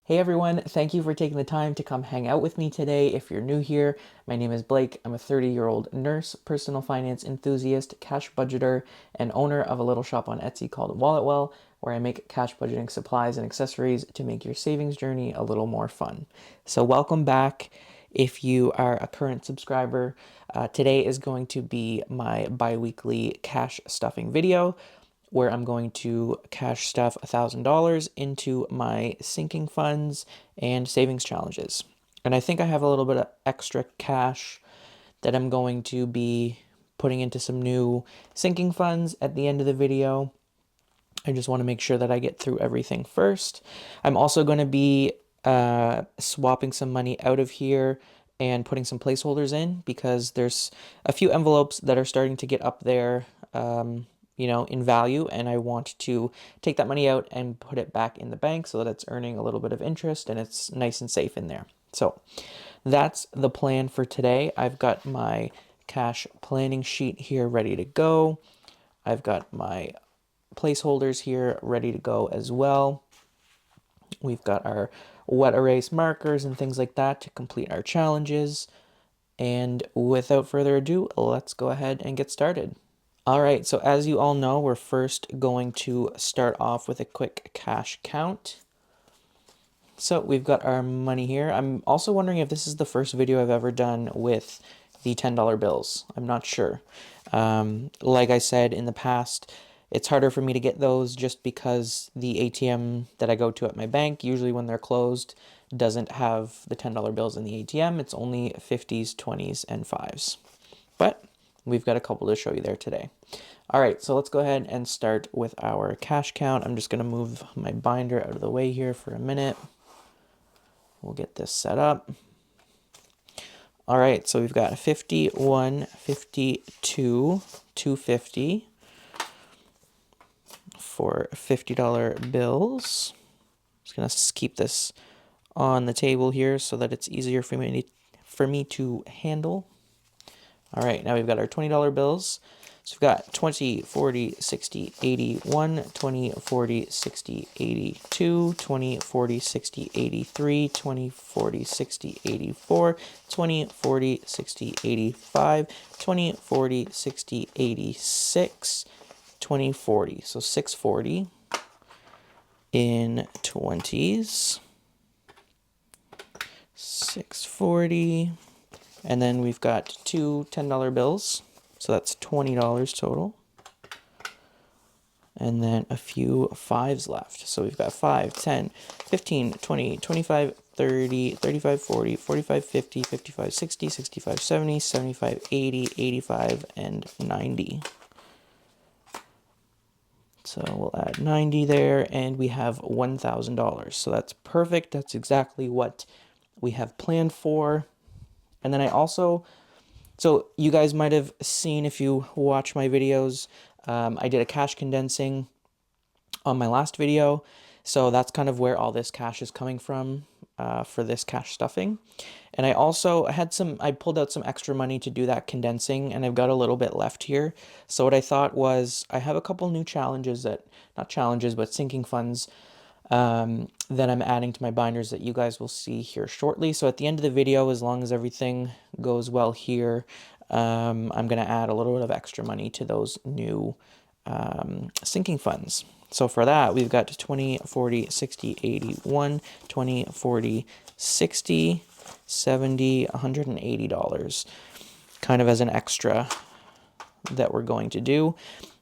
Hey everyone, thank you for taking the time to come hang out with me today. If you're new here, my name is Blake. I'm a 30-year-old nurse, personal finance enthusiast, cash budgeter, and owner of a little shop on Etsy called WalletWell, where I make cash budgeting supplies and accessories to make your savings journey a little more fun. So welcome back. If you are a current subscriber, today is going to be my bi-weekly cash stuffing video where I'm going to cash stuff $1,000 into my sinking funds and savings challenges. And I think I have a little bit of extra cash that I'm going to be putting into some new sinking funds at the end of the video. I just want to make sure that I get through everything first. I'm also going to be swapping some money out of here and putting some placeholders in because there's a few envelopes that are starting to get up there, in value, and I want to take that money out and put it back in the bank so that it's earning a little bit of interest and it's nice and safe in there. So that's the plan for today. I've got my cash planning sheet here ready to go. I've got my placeholders here ready to go as well. We've got our wet erase markers and things like that to complete our challenges. And without further ado, let's go ahead and get started. All right, so as you all know, we're first going to start off with a quick cash count. So we've got our money here. I'm also wondering if this is the first video I've ever done with the $10 bills. I'm not sure. Like I said in the past, it's harder for me to get those just because the ATM that I go to at my bank, usually when they're closed, doesn't have the $10 bills in the ATM. It's only 50s, 20s, and 5s. But we've got a couple to show you there today. All right, so let's go ahead and start with our cash count. I'm just going to move my binder out of the way here for a minute. We'll get this set up. All right, so we've got 51, 52, 250 for $50 bills. Just going to keep this on the table here so that it's easier for me to handle. All right, now we've got our $20 bills. So we've got 20, 40, 60, 81, 20, 40, 60, 82, 20, 40, 60, 83, 20, 40, 60, 84, 20, 40, 60, 85, 20, 40, 60, 86, 20, 40. So 640 in 20s. 640. And then we've got two $10 bills. So that's $20 total. And then a few 5s left. So we've got 5, 10, 15, 20, 25, 30, 35, 40, 45, 50, 55, 60, 65, 70, 75, 80, 85, and 90. So we'll add 90 there, and we have $1,000. So that's perfect. That's exactly what we have planned for. And then so you guys might have seen if you watch my videos, I did a cash condensing on my last video. So that's kind of where all this cash is coming from for this cash stuffing. And I also I pulled out some extra money to do that condensing, and I've got a little bit left here. So what I thought was I have a couple new challenges not challenges, but sinking funds that I'm adding to my binders that you guys will see here shortly. So at the end of the video, as long as everything goes well here, I'm going to add a little bit of extra money to those new sinking funds. So for that, we've got 20, 40, 60, 81, 20, 40, 60, 70, $180, kind of as an extra that we're going to do.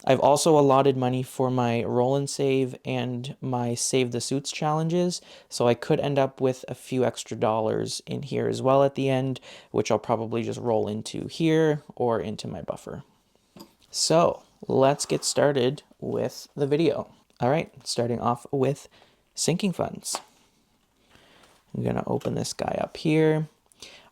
I've also allotted money for my roll and save and my save the suits challenges, so I could end up with a few extra dollars in here as well at the end, which I'll probably just roll into here or into my buffer. So let's get started with the video. All right, starting off with sinking funds. I'm gonna open this guy up here.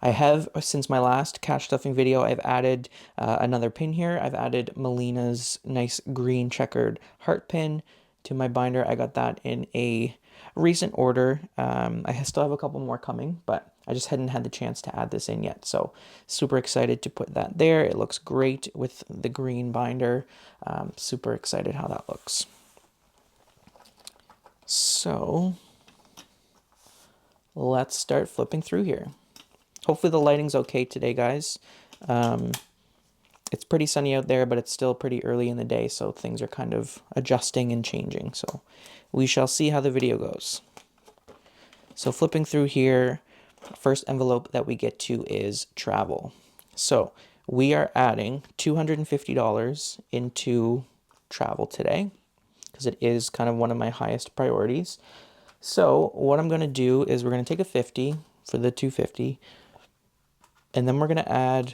I have, since my last cash stuffing video, I've added another pin here. I've added Melina's nice green checkered heart pin to my binder. I got that in a recent order. I still have a couple more coming, but I just hadn't had the chance to add this in yet. So super excited to put that there. It looks great with the green binder. Super excited how that looks. So let's start flipping through here. Hopefully the lighting's okay today, guys. It's pretty sunny out there, but it's still pretty early in the day, so things are kind of adjusting and changing. So we shall see how the video goes. So flipping through here, first envelope that we get to is travel. So we are adding $250 into travel today because it is kind of one of my highest priorities. So what I'm going to do is we're going to take a 50 for the 250, and then we're going to add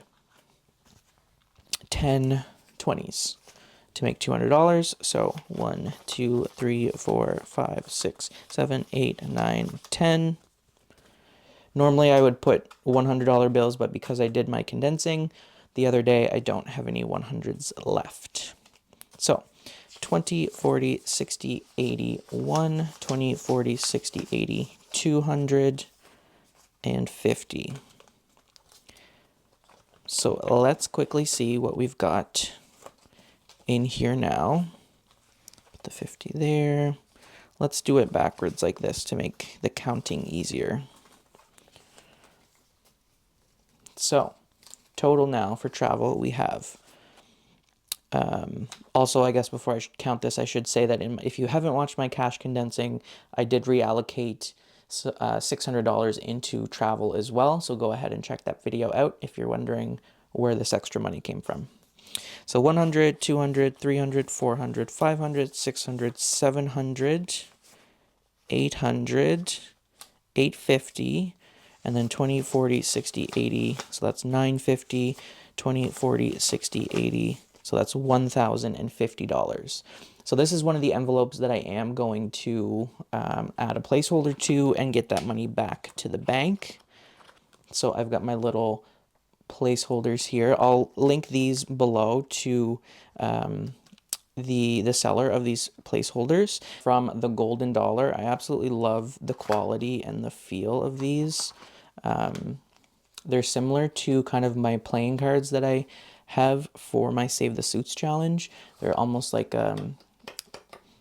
10 20s to make $200. So 1, 2, 3, 4, 5, 6, 7, 8, 9, 10. Normally I would put $100 bills, but because I did my condensing the other day, I don't have any 100s left. So 20, 40, 60, 80, 1, 20, 40, 60, 80, 200, and 50. So let's quickly see what we've got in here now. Put the 50 there. Let's do it backwards like this to make the counting easier. So total now for travel we have. Also, I guess before I count this, I should say that if you haven't watched my cash condensing, I did reallocate $600 into travel as well. So go ahead and check that video out if you're wondering where this extra money came from. So 100, 200, 300, 400, 500, 600, 700, 800, 850, and then 20, 40, 60, 80. So that's 950, 20, 40, 60, 80. So that's $1,050. So this is one of the envelopes that I am going to add a placeholder to and get that money back to the bank. So I've got my little placeholders here. I'll link these below to the seller of these placeholders from the Golden Dollar. I absolutely love the quality and the feel of these. They're similar to kind of my playing cards that I have for my Save the Suits challenge. They're almost like a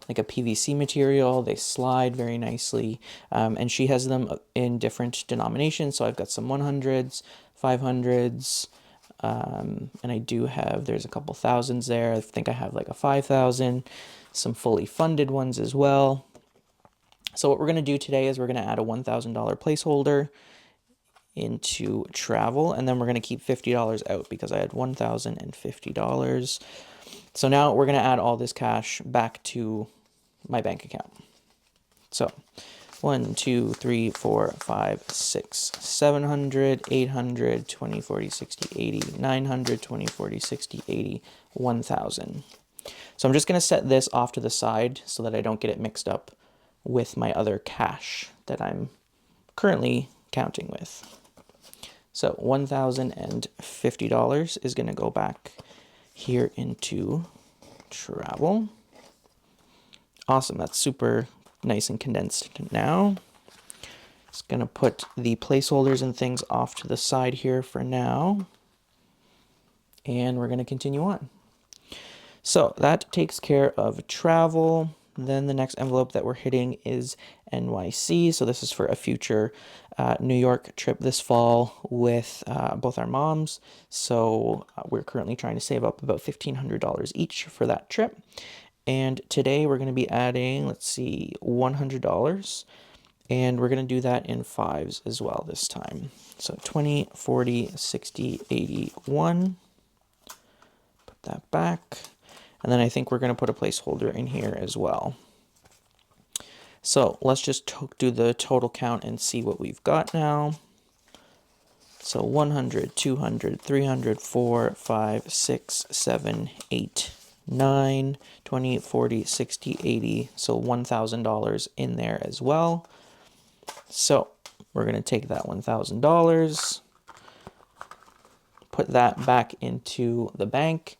PVC material. They slide very nicely, and she has them in different denominations. So I've got some 100s, 500s, and I do have, there's a couple thousands there. I think I have like a 5,000, some fully funded ones as well. So what we're going to do today is we're going to add a $1,000 placeholder into travel, and then we're going to keep $50 out because I had $1,050. So now we're going to add all this cash back to my bank account. So 1, 2, 3, 4, 5, 6, 700, 800, 20, 40, 60, 80, 900, 20, 40, 60, 80, 1,000. So I'm just going to set this off to the side so that I don't get it mixed up with my other cash that I'm currently counting with. So $1,050 is going to go back here into travel. Awesome, that's super nice and condensed now. Just going to put the placeholders and things off to the side here for now. And we're going to continue on. So that takes care of travel. Then the next envelope that we're hitting is NYC. So this is for a future New York trip this fall with both our moms. So we're currently trying to save up about $1,500 each for that trip. And today we're going to be adding, let's see, $100. And we're going to do that in fives as well this time. So 20, 40, 60, 80, 1. Put that back. And then I think we're going to put a placeholder in here as well. So let's just do the total count and see what we've got now. So 100, 200, 300, 4, 5, 6, 7, 8, 9, 20, 40, 60, 80. So $1,000 in there as well. So we're going to take that $1,000, put that back into the bank,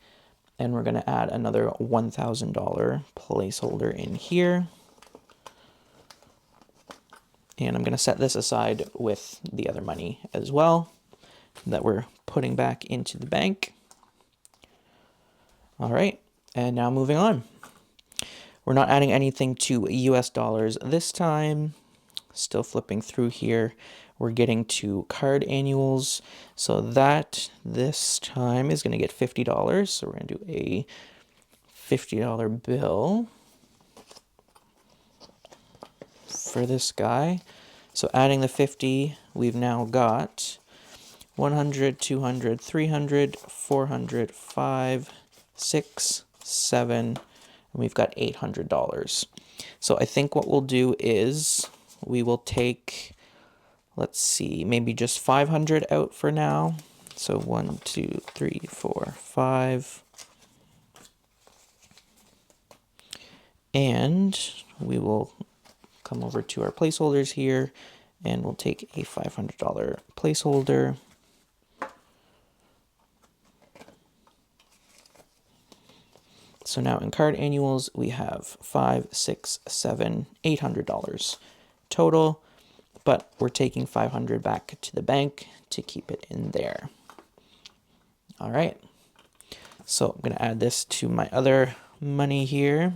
and we're going to add another $1,000 placeholder in here. And I'm going to set this aside with the other money as well that we're putting back into the bank. All right, and now moving on. We're not adding anything to US dollars this time. Still flipping through here. We're getting to card annuals. So that this time is going to get $50. So we're going to do a $50 bill for this guy. So adding the 50, we've now got 100, 200, 300, 400, 5, 6, 7, and we've got $800. So I think what we'll do is we will take, let's see, maybe just 500 out for now. So 1, 2, 3, 4, 5. And we will come over to our placeholders here and we'll take a $500 placeholder. So now in card annuals, we have $5, $6, $7, $800 total, but we're taking 500 back to the bank to keep it in there. All right. So I'm going to add this to my other money here.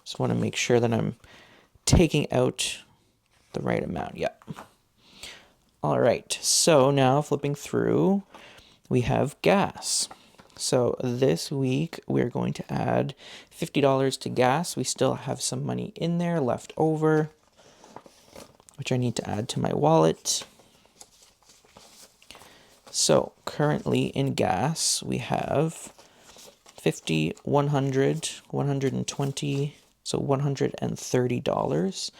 Just want to make sure that I'm taking out the right amount. Yep. All right. So now flipping through, we have gas. So this week we're going to add $50 to gas. We still have some money in there left over, which I need to add to my wallet. So currently in gas, we have 50, 100, 120, so $130.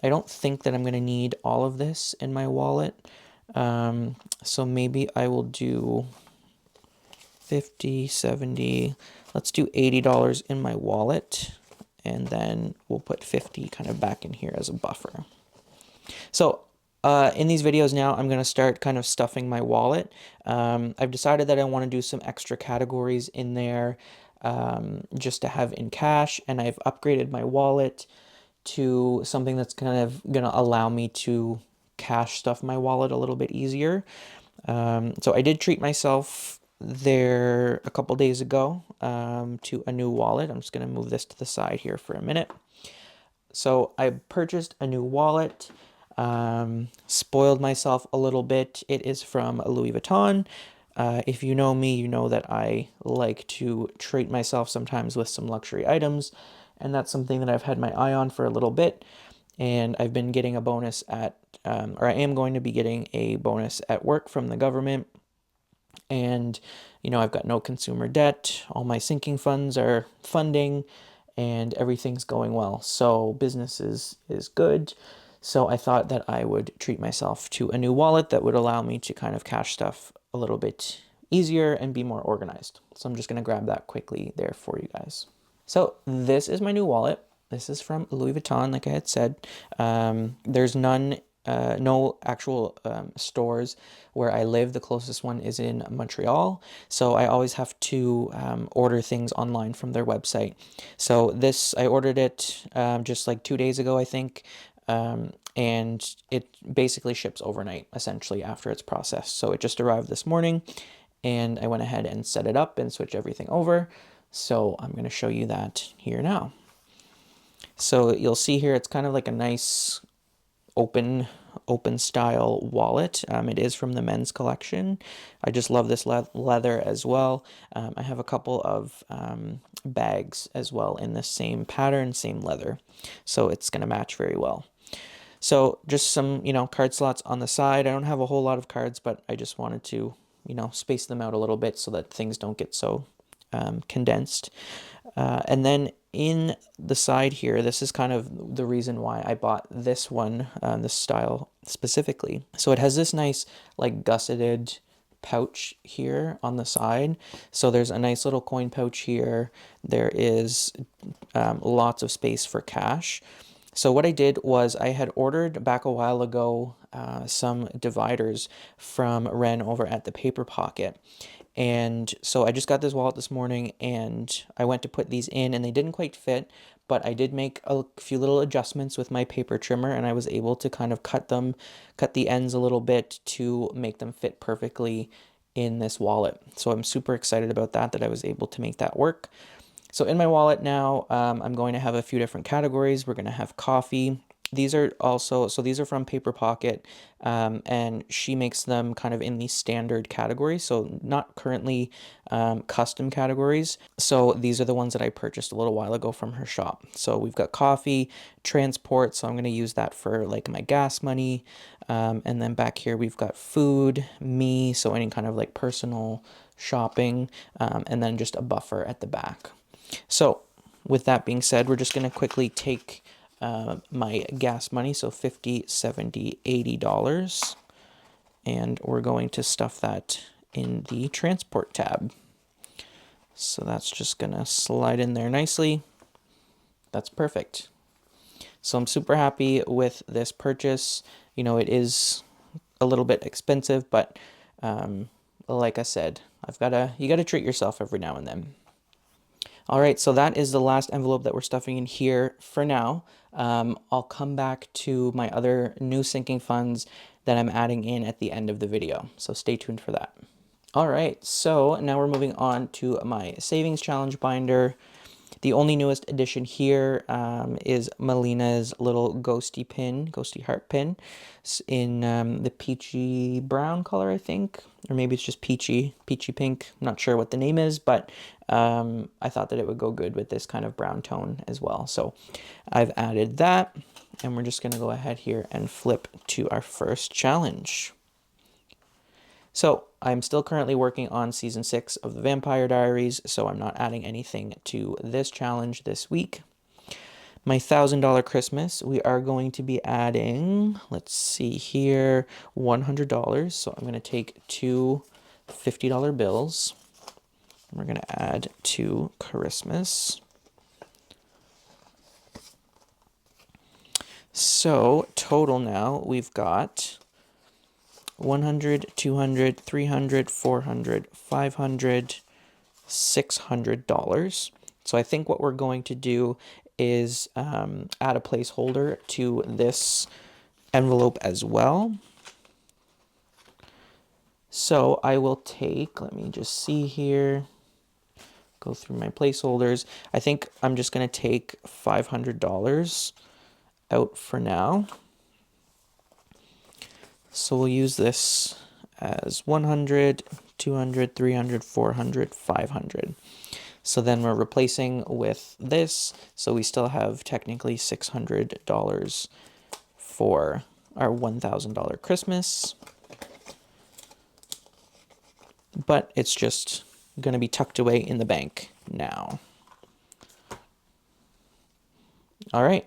I don't think that I'm going to need all of this in my wallet. So maybe I will do 50, 70, let's do $80 in my wallet, and then we'll put 50 kind of back in here as a buffer. So in these videos now, I'm going to start kind of stuffing my wallet. I've decided that I want to do some extra categories in there just to have in cash, and I've upgraded my wallet to something that's kind of going to allow me to cash stuff my wallet a little bit easier. So I did treat myself there a couple days ago to a new wallet. I'm just going to move this to the side here for a minute. So I purchased a new wallet, spoiled myself a little bit. It is from Louis Vuitton. If you know me, you know that I like to treat myself sometimes with some luxury items, and that's something that I've had my eye on for a little bit. And I've been getting a bonus at, or I am going to be getting a bonus at work from the government. And, you know, I've got no consumer debt. All my sinking funds are funding and everything's going well. So business is good. So I thought that I would treat myself to a new wallet that would allow me to kind of cash stuff a little bit easier and be more organized. So I'm just going to grab that quickly there for you guys. So this is my new wallet. This is from Louis Vuitton, like I had said. There's no actual stores where I live. The closest one is in Montreal. So I always have to order things online from their website. So this, I ordered it just like 2 days ago, I think. And it basically ships overnight, essentially, after it's processed. So it just arrived this morning, and I went ahead and set it up and switch everything over. So I'm going to show you that here now. So you'll see here, it's kind of like a nice open style wallet. It is from the men's collection. I just love this leather as well. I have a couple of bags as well in the same pattern, same leather. So it's going to match very well. So just some, card slots on the side. I don't have a whole lot of cards, but I just wanted to, space them out a little bit so that things don't get so condensed. And then in the side here, this is kind of the reason why I bought this one, this style specifically. So it has this nice like gusseted pouch here on the side. So there's a nice little coin pouch here. There is lots of space for cash. So what I did was I had ordered back a while ago some dividers from Ren over at the Paper Pocket. And so I just got this wallet this morning and I went to put these in and they didn't quite fit, but I did make a few little adjustments with my paper trimmer and I was able to kind of cut the ends a little bit to make them fit perfectly in this wallet. So I'm super excited about that I was able to make that work. So in my wallet now, I'm going to have a few different categories. We're going to have coffee. These are also, so these are from Paper Pocket, and she makes them kind of in the standard category, so not currently custom categories. So these are the ones that I purchased a little while ago from her shop. So we've got coffee, transport, so I'm going to use that for like my gas money. And then back here we've got food, me, so any kind of like personal shopping, and then just a buffer at the back. So with that being said, we're just going to quickly take my gas money, so $50, $70, $80, and we're going to stuff that in the transport tab. So that's just going to slide in there nicely. That's perfect. So I'm super happy with this purchase. You know, it is a little bit expensive, but like I said, you gotta treat yourself every now and then. All right, so that is the last envelope that we're stuffing in here for now. I'll come back to my other new sinking funds that I'm adding in at the end of the video, so stay tuned for that. All right, so now we're moving on to my savings challenge binder. The only newest addition here is Melina's little ghosty heart pin in the peachy brown color, I think. Or maybe it's just peachy pink. I'm not sure what the name is, but I thought that it would go good with this kind of brown tone as well. So I've added that, and we're just going to go ahead here and flip to our first challenge. So I'm still currently working on season 6 of the Vampire Diaries, so I'm not adding anything to this challenge this week. My $1,000 Christmas, we are going to be adding, let's see here, $100. So I'm going to take two $50 bills. We're going to add to Christmas. So total now, we've got 100, 200, 300, 400, 500, $600. So I think what we're going to do is add a placeholder to this envelope as well. So I will take, let me just see here, go through my placeholders. I think I'm just going to take $500 out for now. So we'll use this as 100, 200, 300, 400, 500. So then we're replacing with this. So we still have technically $600 for our $1,000 Christmas. But it's just going to be tucked away in the bank now. All right.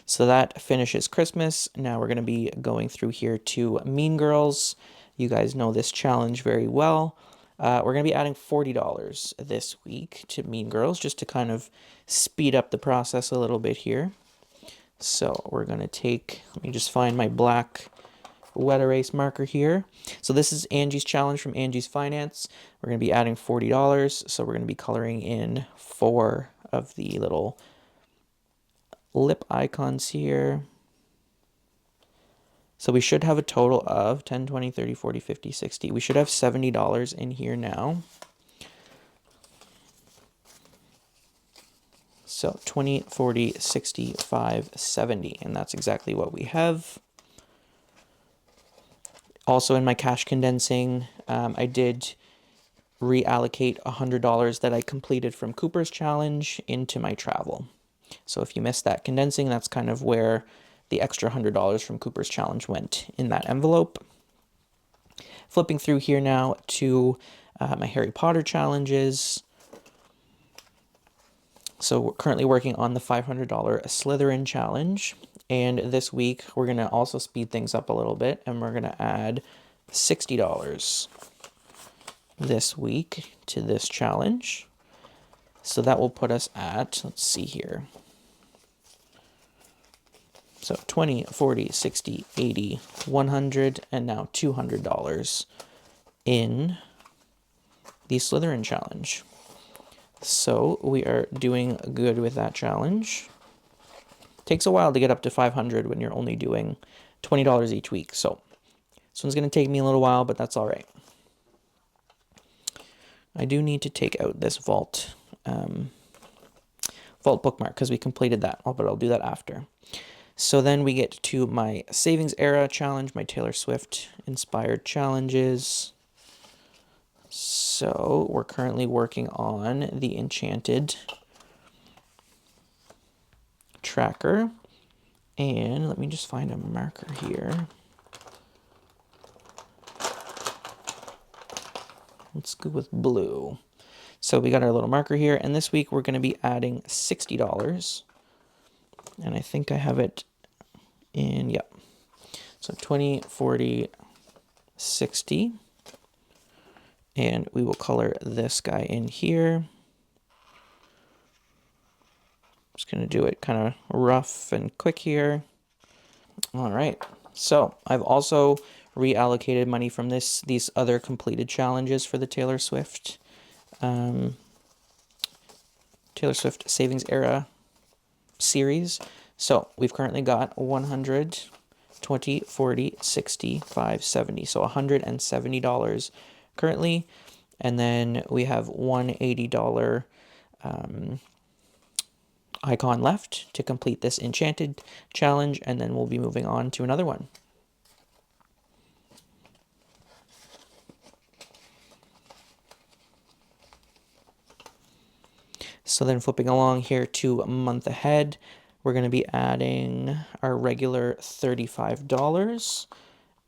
So that finishes Christmas. Now we're going to be going through here to Mean Girls. You guys know this challenge very well. We're going to be adding $40 this week to Mean Girls just to kind of speed up the process a little bit here. So we're going to take, let me just find my black wet erase marker here. So this is Angie's challenge from Angie's Finance. We're going to be adding $40. So we're going to be coloring in 4 of the little lip icons here. So we should have a total of 10, 20, 30, 40, 50, 60. We should have $70 in here now. So 20, 40, 65, 70, and that's exactly what we have. Also in my cash condensing, I did reallocate $100 that I completed from Cooper's challenge into my travel. So if you missed that condensing, that's kind of where the extra $100 from Cooper's challenge went in that envelope. Flipping through here now to my Harry Potter challenges. So we're currently working on the $500 Slytherin challenge. And this week, we're going to also speed things up a little bit, and we're going to add $60 this week to this challenge. So that will put us at, let's see here. So 20, 40, 60, 80, 100, and now $200 in the Slytherin challenge. So we are doing good with that challenge. Takes a while to get up to 500 when you're only doing $20 each week. So this one's going to take me a little while, but that's all right. I do need to take out this vault Vault bookmark because we completed that, but I'll do that after. So then we get to my savings era challenge, my Taylor Swift inspired challenges. So we're currently working on the Enchanted tracker. And let me just find a marker here. Let's go with blue. So we got our little marker here, and this week we're going to be adding $60. And I think I have it in, yep. So 20, 40, 60. And we will color this guy in here. Just going to do it kind of rough and quick here. All right. So I've also reallocated money from these other completed challenges for the Taylor Swift Savings Era series. So we've currently got 100, 20, 40, 65, 70. So $170 currently. And then we have $180 icon left to complete this Enchanted challenge, and then we'll be moving on to another one. So then flipping along here to a month ahead, we're going to be adding our regular $35.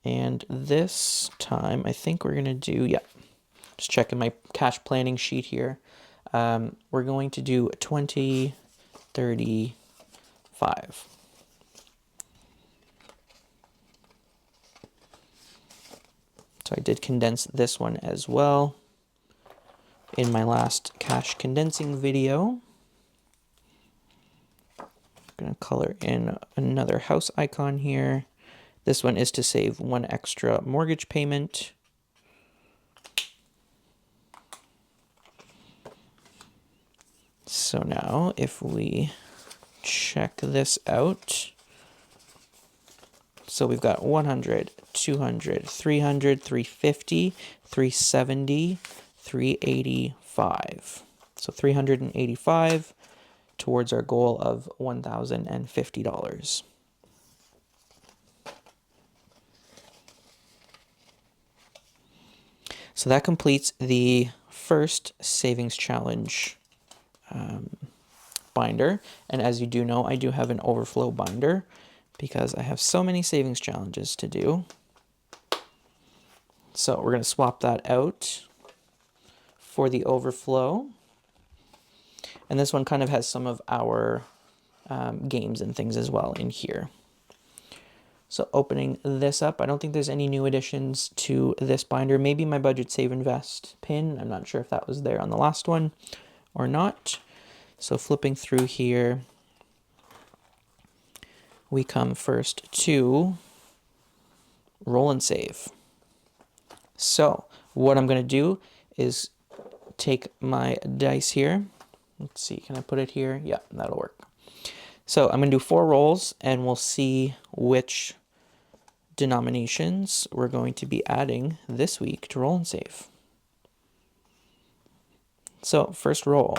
And this time, I think we're going to do, yeah, just checking my cash planning sheet here. We're going to do 20, 35. So I did condense this one as well in my last cash condensing video. I'm going to color in another house icon here. This one is to save one extra mortgage payment. So now if we check this out, so we've got 100, 200, 300, 350, 370, 385. So 385 towards our goal of $1,050. So that completes the first savings challenge binder. And as you do know, I do have an overflow binder because I have so many savings challenges to do. So we're going to swap that out for the overflow. And this one kind of has some of our games and things as well in here. So opening this up, I don't think there's any new additions to this binder. Maybe my budget save invest pin. I'm not sure if that was there on the last one or not. So flipping through here, we come first to roll and save. So what I'm going to do is take my dice here. Let's see, can I put it here? Yeah, that'll work. So I'm going to do 4 rolls, and we'll see which denominations we're going to be adding this week to roll and save. So first roll,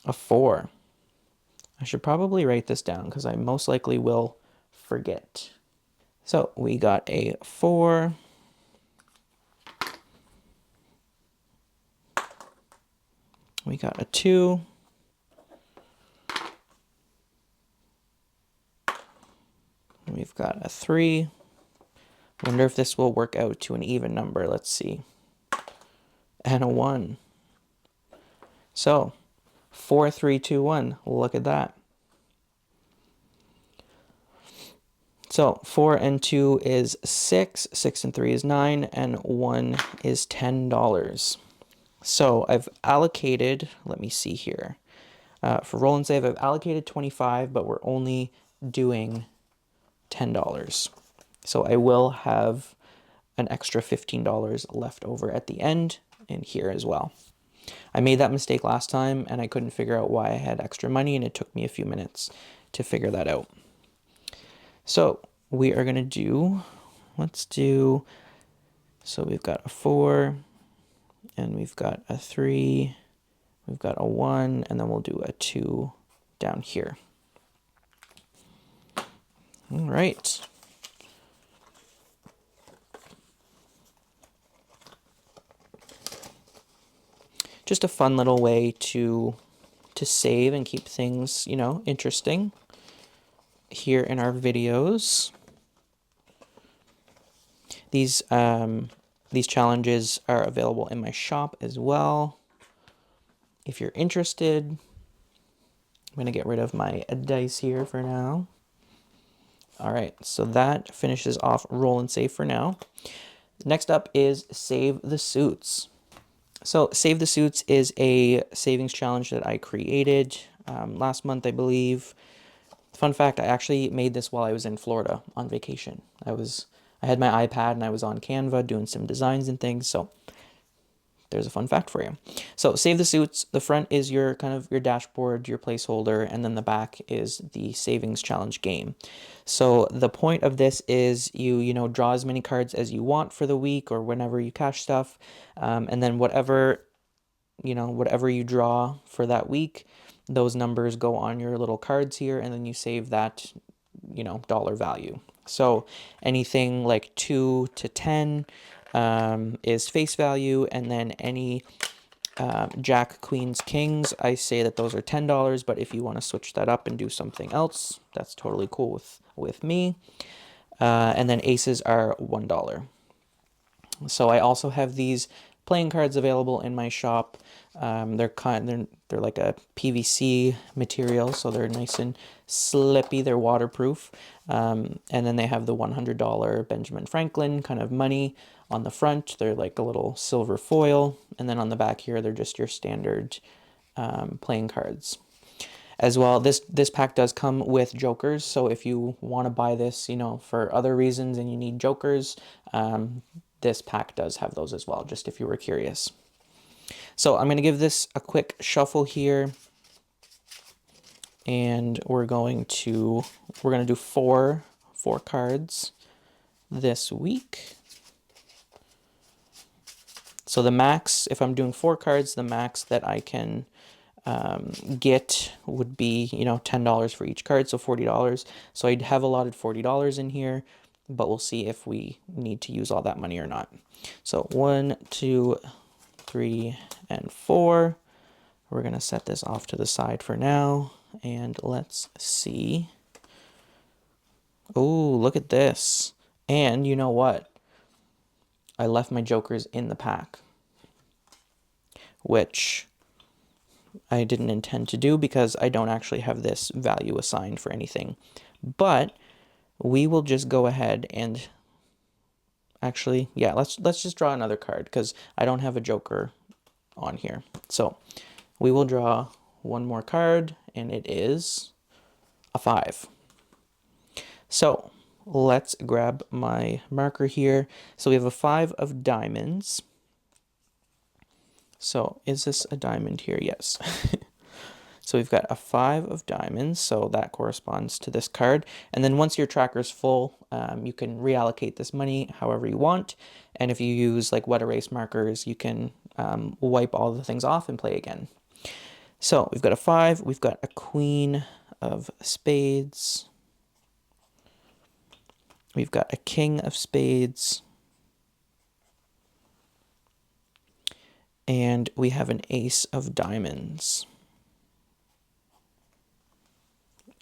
a 4. I should probably write this down because I most likely will forget. So we got a 4. We got a 2. We've got a 3. Wonder if this will work out to an even number. Let's see. And a 1. So 4, 3, 2, 1. Look at that. So 4 and 2 is 6. 6 and 3 is 9. And 1 is $10. So I've allocated, let me see here. For roll and save, I've allocated 25, but we're only doing $10. So I will have an extra $15 left over at the end and here as well. I made that mistake last time and I couldn't figure out why I had extra money, and it took me a few minutes to figure that out. So we are going to do, so we've got a 4 and we've got a 3, We've got a 1, and then we'll do a 2 down here. All right. Just a fun little way to save and keep things, you know, interesting here in our videos. These challenges are available in my shop as well. If you're interested, I'm going to get rid of my dice here for now. All right, so that finishes off roll and save for now. Next up is Save the Suits. So Save the Suits is a savings challenge that I created last month, I believe. Fun fact, I actually made this while I was in Florida on vacation. I had my iPad and I was on Canva doing some designs and things, so there's a fun fact for you. So Save the Suits, the front is your kind of your dashboard, your placeholder, and then the back is the savings challenge game. So the point of this is you draw as many cards as you want for the week or whenever you cash stuff, and then whatever you draw for that week, those numbers go on your little cards here, and then you save that, dollar value. So anything like 2 to 10 is face value, and then any Jack, Queens, Kings, I say that those are $10, but if you want to switch that up and do something else, that's totally cool with me. And then aces are $1. So I also have these playing cards available in my shop. They're like a PVC material, so they're nice and slippy. They're waterproof. And then they have the $100 Benjamin Franklin kind of money on the front. They're like a little silver foil, and then on the back here, they're just your standard playing cards. As well, this pack does come with jokers, so if you want to buy this, for other reasons and you need jokers, this pack does have those as well, just if you were curious. So I'm going to give this a quick shuffle here, and we're going to do four cards this week. So the max, if I'm doing 4 cards, the max that I can get would be, $10 for each card, so $40. So I'd have allotted $40 in here, but we'll see if we need to use all that money or not. So 1, 2, 3, and 4. We're going to set this off to the side for now, and let's see. Oh, look at this. And you know what? I left my jokers in the pack, which I didn't intend to do because I don't actually have this value assigned for anything. But we will just go ahead and actually, yeah, let's just draw another card because I don't have a joker on here. So we will draw one more card, and it is a 5. So let's grab my marker here. So we have a 5 of diamonds. So is this a diamond here? Yes. So we've got a 5 of diamonds, so that corresponds to this card. And then once your tracker's full, you can reallocate this money however you want. And if you use like wet erase markers, you can wipe all the things off and play again. So we've got a 5, we've got a queen of spades, we've got a king of spades, and we have an ace of diamonds.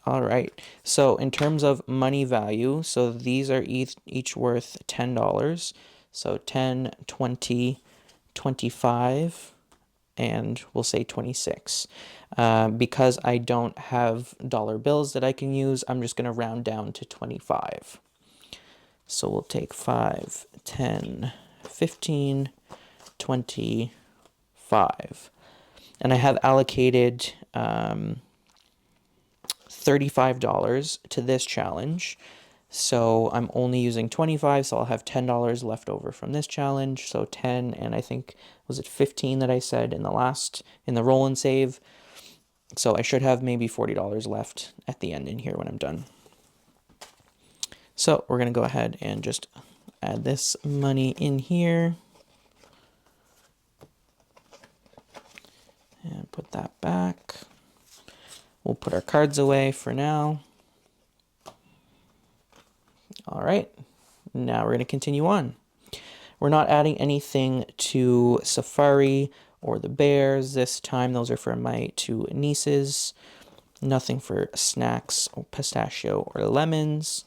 All right, so in terms of money value, so these are each worth $10. So 10, 20, 25, and we'll say 26. Because I don't have dollar bills that I can use, I'm just going to round down to 25. So we'll take 5, 10, 15, 25. And I have allocated $35 to this challenge. So I'm only using 25, so I'll have $10 left over from this challenge. So 10, and I think, was it 15 that I said in the roll and save? So I should have maybe $40 left at the end in here when I'm done. So we're going to go ahead and just add this money in here. And Put that back. We'll put our cards away for now. All right, now we're going to continue on. We're not adding anything to Safari or the Bears this time. Those are for my two nieces. Nothing for snacks or pistachio or lemons.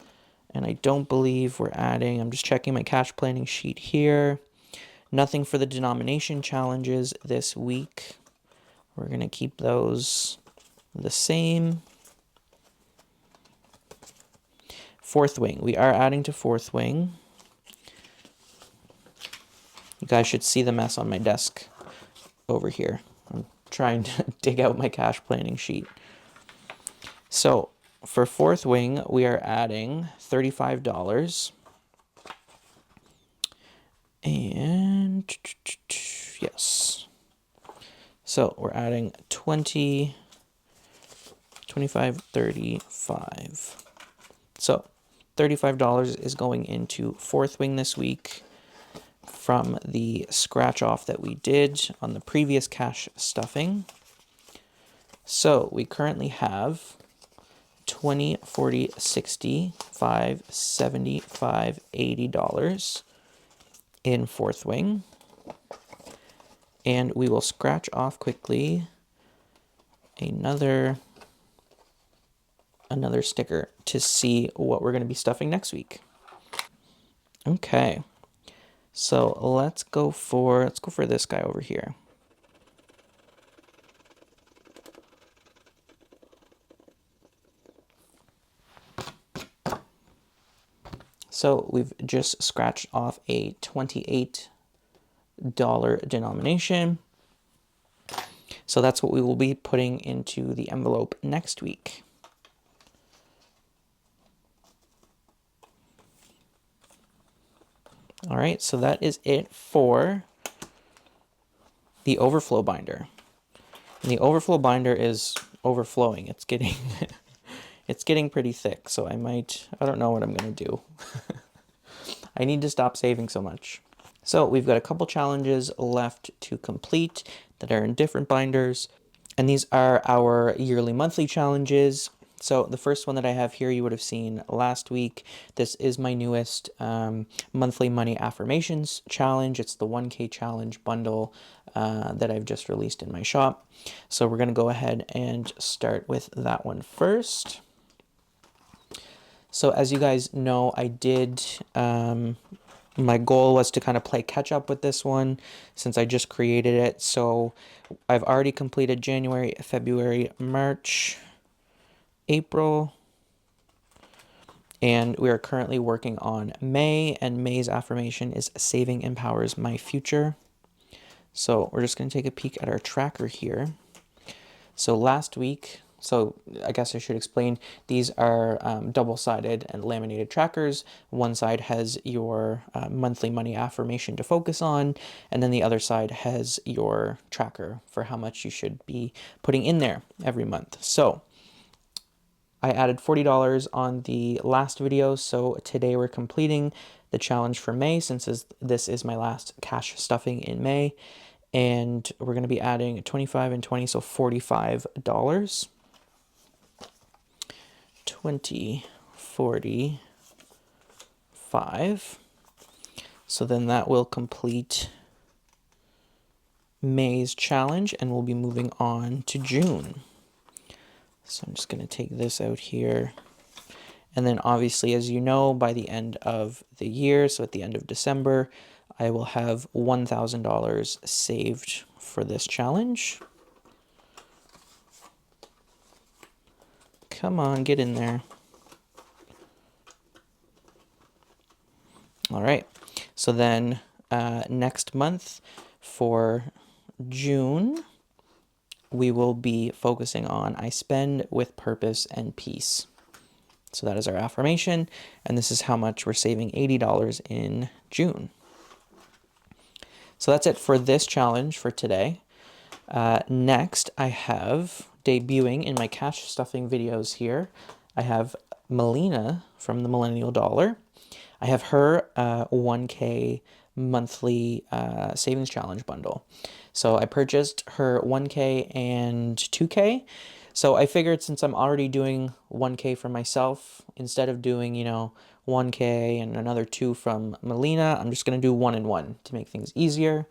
And I don't believe we're adding, I'm just checking my cash planning sheet here. Nothing for the denomination challenges this week. We're going to keep those the same. Fourth wing. We are adding to fourth wing. You guys should see the mess on my desk over here. I'm trying to dig out my cash planning sheet. So for fourth wing, we are adding $35. And yes. So we're adding 20, 25, 35. So $35 is going into fourth wing this week from the scratch off that we did on the previous cash stuffing. So we currently have 20, 40, 60, 5, 75, $80 in fourth wing. And we will scratch off quickly another sticker to see what we're going to be stuffing next week. Okay. So let's go for this guy over here. So we've just scratched off a $28 denomination. So that's what we will be putting into the envelope next week. All right, so that is it for the overflow binder. And the overflow binder is overflowing. It's getting it's getting pretty thick, so I don't know what I'm going to do. I need to stop saving so much. So we've got a couple challenges left to complete that are in different binders. And these are our yearly monthly challenges. So the first one that I have here, you would have seen last week. This is my newest monthly money affirmations challenge. It's the 1K challenge bundle that I've just released in my shop. So we're going to go ahead and start with that one first. So as you guys know, I did, my goal was to kind of play catch up with this one since I just created it. So I've already completed January, February, March, April, and we are currently working on May, and May's affirmation is saving empowers my future. So we're just going to take a peek at our tracker here. So last week, so I guess I should explain, these are double-sided and laminated trackers. One side has your monthly money affirmation to focus on, and then the other side has your tracker for how much you should be putting in there every month. So I added $40 on the last video, so today we're completing the challenge for May since this is my last cash stuffing in May. And we're going to be adding 25 and 20, so $45. 20, 40, 5. So then that will complete May's challenge, and we'll be moving on to June. So I'm just going to take this out here. And then obviously, as you know, by the end of the year, so at the end of December, I will have $1,000 saved for this challenge. Come on, get in there. All right. So then next month for June, we will be focusing on I spend with purpose and peace. So that is our affirmation, and this is how much we're saving, $80 in June. So that's it for this challenge for today. Next, I have debuting in my cash stuffing videos here. I have Melina from the Millennial Dollar. I have her 1K monthly savings challenge bundle. So I purchased her 1K and 2K. So I figured since I'm already doing 1K for myself, instead of doing, 1K and another 2 from Melina, I'm just going to do 1 and 1 to make things easier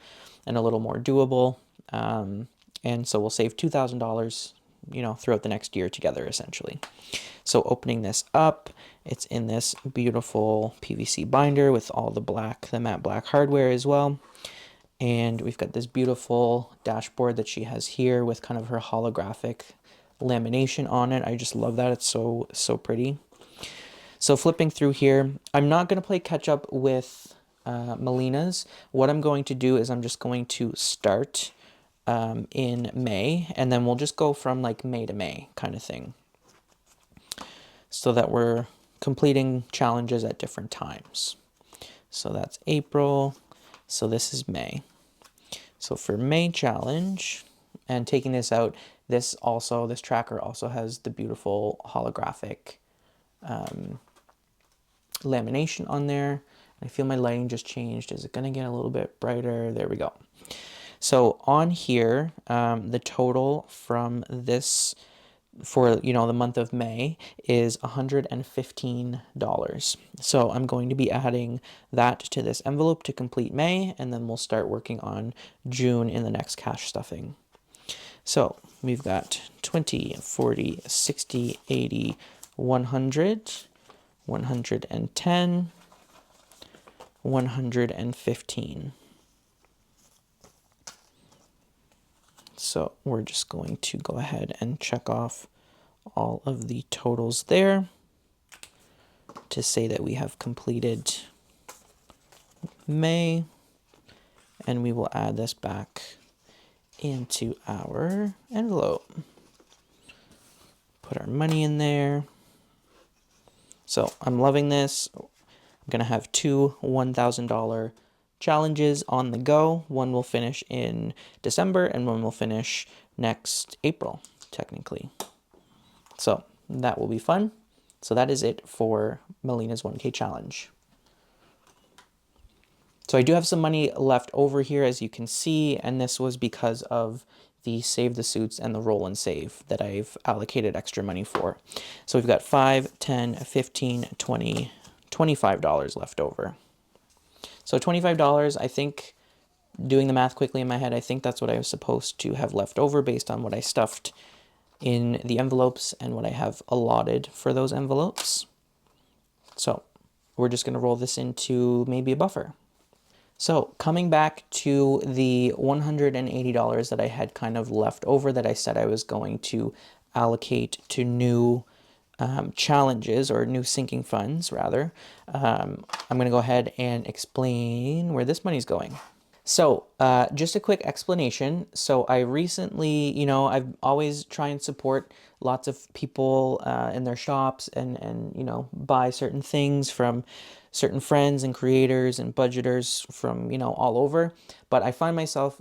and a little more doable. And so we'll save $2,000, throughout the next year together, essentially. So opening this up, it's in this beautiful PVC binder with all the matte black hardware as well. And we've got this beautiful dashboard that she has here with kind of her holographic lamination on it. I just love that. It's so pretty. So flipping through here, I'm not going to play catch up with Melina's. What I'm going to do is I'm just going to start in May, and then we'll just go from like May to May kind of thing, so that we're completing challenges at different times. So that's April. So this is May. So for May challenge, and taking this out, this tracker also has the beautiful holographic lamination on there. I feel my lighting just changed. Is it going to get a little bit brighter? There we go. So on here, the total from this for, the month of May is $115. So I'm going to be adding that to this envelope to complete May, and then we'll start working on June in the next cash stuffing. So we've got 20, 40, 60, 80, 100, 110, 115. So we're just going to go ahead and check off all of the totals there to say that we have completed May, and we will add this back into our envelope. Put our money in there. So I'm loving this. I'm going to have 2 $1,000 challenges on the go. One will finish in December and one will finish next April, technically. So that will be fun. So that is it for Melina's 1K challenge. So I do have some money left over here, as you can see, and this was because of the Save the Suits and the Roll and Save that I've allocated extra money for. So we've got $5, $10, $15, $20, $25 left over. So $25, I think, doing the math quickly in my head, I think that's what I was supposed to have left over based on what I stuffed in the envelopes and what I have allotted for those envelopes. So we're just going to roll this into maybe a buffer. So coming back to the $180 that I had kind of left over that I said I was going to allocate to new challenges, or new sinking funds rather, I'm going to go ahead and explain where this money's going. So just a quick explanation. So I recently, I've always try and support lots of people in their shops and buy certain things from certain friends and creators and budgeters from, all over. But I find myself,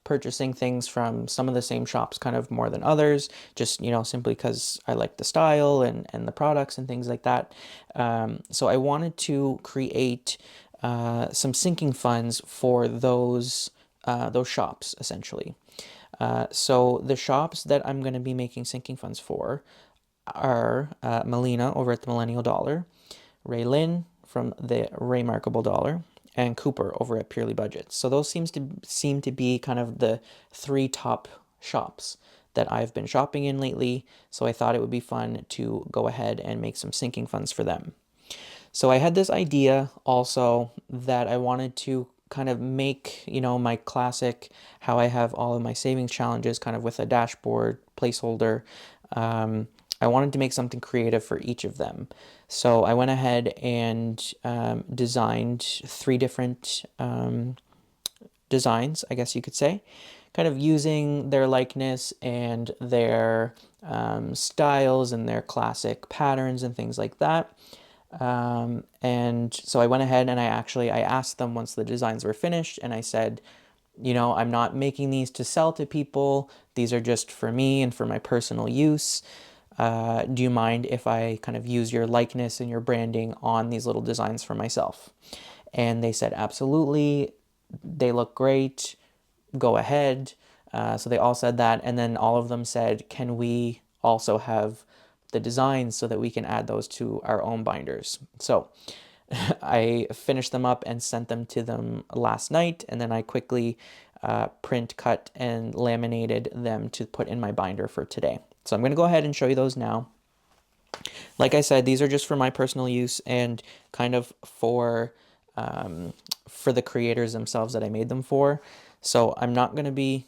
purchasing things from some of the same shops kind of more than others, just, simply because I like the style and the products and things like that. So I wanted to create some sinking funds for those shops, essentially. So the shops that I'm going to be making sinking funds for are Melina over at the Millennial Dollar, Raelynn from the TheRaemarkableDollar, and Cooper over at Purely Budgets. So those seem to be kind of the 3 top shops that I've been shopping in lately. So I thought it would be fun to go ahead and make some sinking funds for them. So I had this idea also that I wanted to kind of make, my classic, how I have all of my savings challenges kind of with a dashboard placeholder. I wanted to make something creative for each of them. So I went ahead and designed 3 different designs, I guess you could say, kind of using their likeness and their styles and their classic patterns and things like that. And so I went ahead and I asked them once the designs were finished, and I said, I'm not making these to sell to people. These are just for me and for my personal use. Do you mind if I kind of use your likeness and your branding on these little designs for myself? And they said, absolutely, they look great, go ahead. So they all said that. And then all of them said, can we also have the designs so that we can add those to our own binders? So I finished them up and sent them to them last night. And then I quickly print, cut, and laminated them to put in my binder for today. So I'm going to go ahead and show you those now. Like I said, these are just for my personal use and kind of for the creators themselves that I made them for. So I'm not going to be,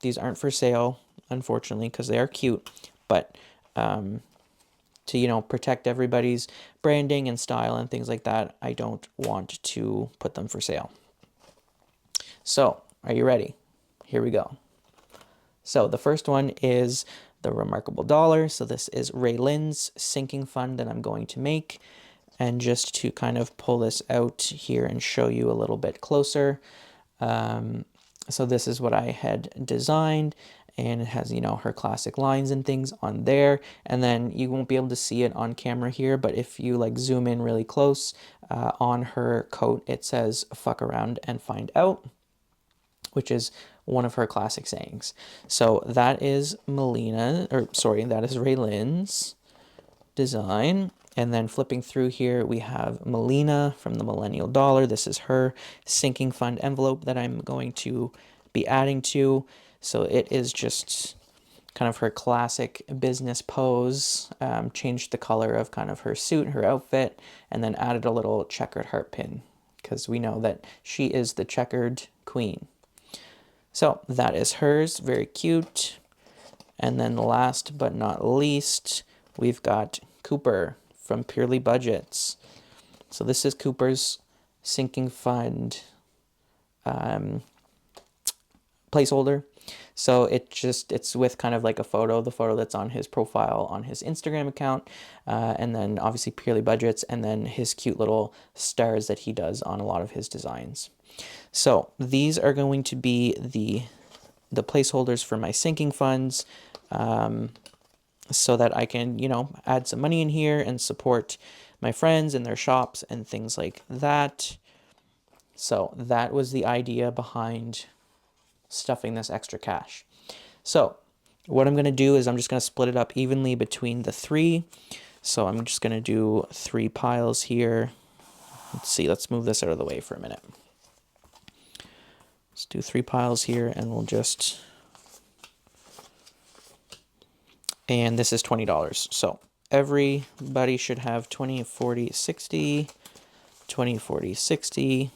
these aren't for sale, unfortunately, because they are cute. But to, protect everybody's branding and style and things like that, I don't want to put them for sale. So, are you ready? Here we go. So the first one is the Remarkable Dollar. So this is Raylynn's sinking fund that I'm going to make. And just to kind of pull this out here and show you a little bit closer. So this is what I had designed, and it has, her classic lines and things on there. And then you won't be able to see it on camera here, but if you like zoom in really close, on her coat, it says "fuck around and find out," which is one of her classic sayings. So that is Melina, that is Raylynn's design. And then flipping through here, we have Melina from the Millennial Dollar. This is her sinking fund envelope that I'm going to be adding to. So it is just kind of her classic business pose. Changed the color of kind of her suit, her outfit, and then added a little checkered heart pin because we know that she is the checkered queen. So that is hers, very cute. And then last but not least, we've got Cooper from Purely Budgets. So this is Cooper's sinking fund placeholder. So it's with kind of like a photo, the photo that's on his profile on his Instagram account, and then obviously Purely Budgets, and then his cute little stars that he does on a lot of his designs. So these are going to be the placeholders for my sinking funds, so that I can, add some money in here and support my friends and their shops and things like that. So that was the idea behind stuffing this extra cash. So what I'm going to do is I'm just going to split it up evenly between the three. So I'm just going to do 3 piles here. Let's see, let's move this out of the way for a minute. Let's do 3 piles here, and we'll just... And this is $20. So everybody should have 20, 40, 60, 20, 40, 60,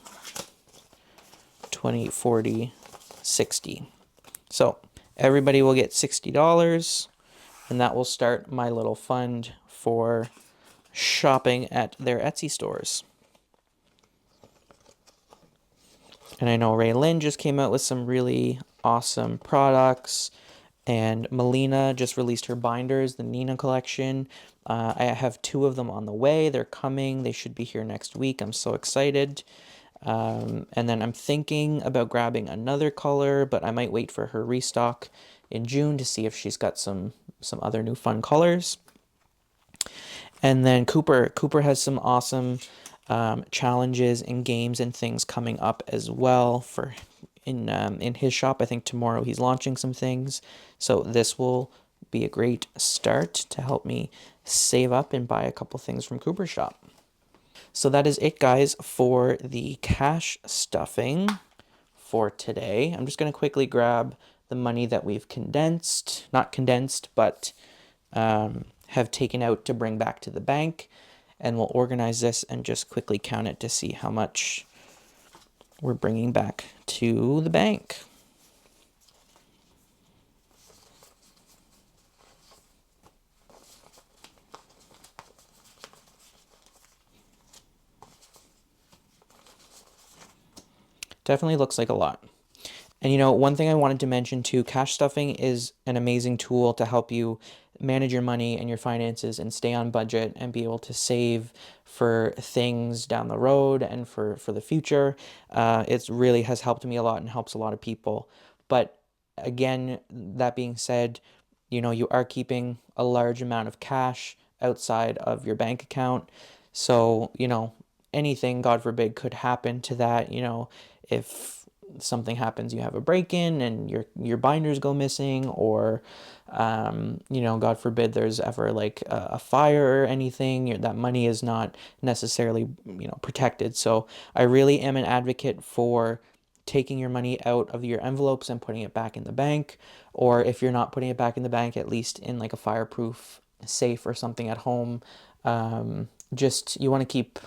20, 40, 60. So everybody will get $60, and that will start my little fund for shopping at their Etsy stores. And I know Raelynn just came out with some really awesome products. And Melina just released her binders, the Nina collection. I have 2 of them on the way. They're coming. They should be here next week. I'm so excited. And then I'm thinking about grabbing another color, but I might wait for her restock in June to see if she's got some other new fun colors. And then Cooper has some awesome challenges and games and things coming up as well for in his shop. I think tomorrow he's launching some things. So this will be a great start to help me save up and buy a couple things from Cooper's shop. So that is it, guys, for the cash stuffing for today. I'm just going to quickly grab the money that we've not condensed, but have taken out to bring back to the bank. And we'll organize this and just quickly count it to see how much we're bringing back to the bank. Definitely looks like a lot. And one thing I wanted to mention too, cash stuffing is an amazing tool to help you manage your money and your finances and stay on budget and be able to save for things down the road and for the future. It really has helped me a lot and helps a lot of people. But again, that being said, you are keeping a large amount of cash outside of your bank account. So, anything, God forbid, could happen to that. You know, if something happens, you have a break-in and your binders go missing, or you know, God forbid there's ever like a fire or anything, that money is not necessarily, you know, protected. So I really am an advocate for taking your money out of your envelopes and putting it back in the bank, or if you're not putting it back in the bank, at least in like a fireproof safe or something at home. Just you want to keep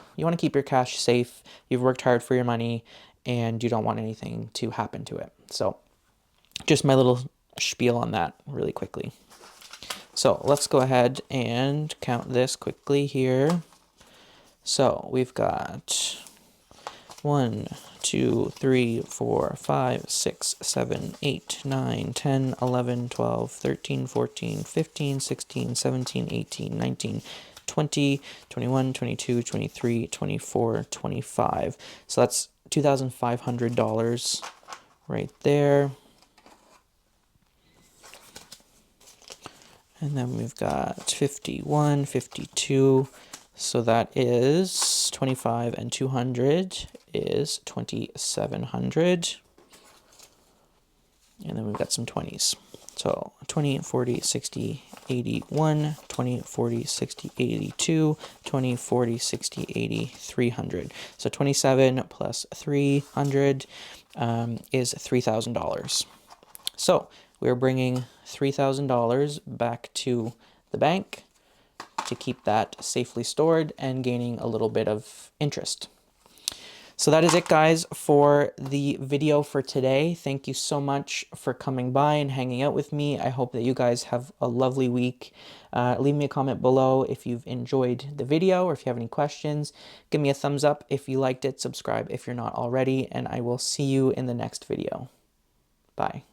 your cash safe. You've worked hard for your money, and you don't want anything to happen to it. So just my little spiel on that really quickly. So let's go ahead and count this quickly here. So we've got 1, 2, 3, 4, 5, 6, 7, 8, 9, 10, 11, 12, 13, 14, 15, 16, 17, 18, 19, 20, 21, 22, 23, 24, 25. So that's $2,500 right there. And then we've got 51, 52. So that is 25 and 200 is 2,700. And then we've got some 20s. So 20, 40, 60, 81, 20, 40, 60, 82, 20, 40, 60, 80, 300. So 27 plus 300 is $3,000. So we're bringing $3,000 back to the bank to keep that safely stored and gaining a little bit of interest. So that is it, guys, for the video for today. Thank you so much for coming by and hanging out with me. I hope that you guys have a lovely week. Leave me a comment below if you've enjoyed the video or if you have any questions. Give me a thumbs up if you liked it. Subscribe if you're not already, and I will see you in the next video. Bye.